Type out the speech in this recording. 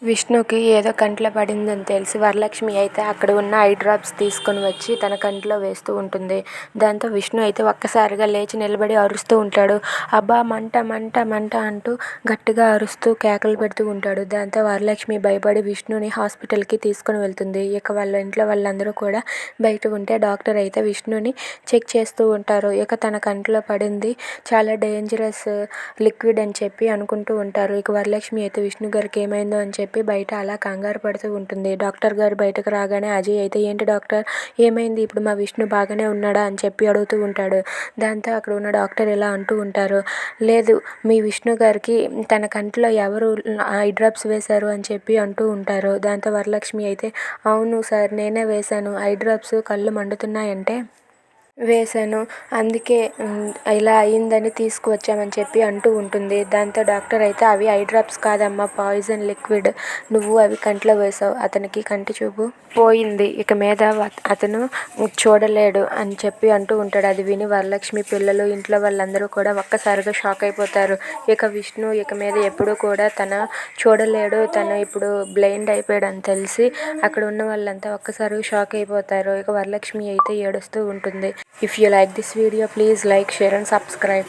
విష్ణుకి ఏదో కంట్లో పడిందని తెలిసి వరలక్ష్మి అయితే అక్కడ ఉన్న ఐ డ్రాప్స్ తీసుకొని వచ్చి తన కంట్లో వేస్తూ ఉంటుంది. దాంతో విష్ణు అయితే ఒక్కసారిగా లేచి నిలబడి అరుస్తూ ఉంటాడు. అబ్బా మంట మంట మంట అంటూ గట్టిగా అరుస్తూ కేకలు పెడుతూ ఉంటాడు. దాంతో వరలక్ష్మి భయపడి విష్ణుని హాస్పిటల్కి తీసుకొని వెళ్తుంది. ఇక వాళ్ళ ఇంట్లో వాళ్ళందరూ కూడా బయట ఉంటే డాక్టర్ అయితే విష్ణుని చెక్ చేస్తూ ఉంటారు. ఇక తన కంట్లో పడింది చాలా డేంజరస్ లిక్విడ్ అని చెప్పి అనుకుంటూ ఉంటారు. ఇక వరలక్ష్మి అయితే విష్ణు గారికి ఏమైందో అని చెప్పి బయట అలా కంగారు పడుతూ ఉంటుంది. డాక్టర్ గారు బయటకు రాగానే అజయ్ అయితే ఏంటి డాక్టర్ ఏమైంది, ఇప్పుడు మా విష్ణు బాగానే ఉన్నాడా అని చెప్పి అడుగుతూ ఉంటాడు. దాంతో అక్కడ ఉన్న డాక్టర్ ఇలా అంటూ ఉంటారు, లేదు మీ విష్ణు గారికి తన కంట్లో ఎవరు ఐ డ్రాప్స్ వేశారు అని చెప్పి అంటూ ఉంటారు. దాంతో వరలక్ష్మి అయితే అవును సార్ నేనే వేశాను, ఐ డ్రాప్స్ కళ్ళు మండుతున్నాయంటే వేశాను, అందుకే ఇలా అయిందని తీసుకువచ్చామని చెప్పి అంటూ ఉంటుంది. దాంతో డాక్టర్ అయితే అవి ఐ డ్రాప్స్ కాదమ్మా పాయిజన్ లిక్విడ్, నువ్వు అవి కంట్లో వేశావు, అతనికి కంటి చూపు పోయింది, ఇక మీద అతను చూడలేడు అని చెప్పి అంటూ ఉంటాడు. అది విని వరలక్ష్మి పిల్లలు ఇంట్లో వాళ్ళందరూ కూడా ఒక్కసారిగా షాక్ అయిపోతారు. ఇక విష్ణు ఇక మీద ఎప్పుడూ కూడా చూడలేడు, తను ఇప్పుడు బ్లైండ్ అయిపోయాడు అని తెలిసి అక్కడ ఉన్న వాళ్ళంతా ఒక్కసారిగా షాక్ అయిపోతారు. ఇక వరలక్ష్మి అయితే ఏడుస్తూ ఉంటుంది. If you like this video, please like, share and subscribe.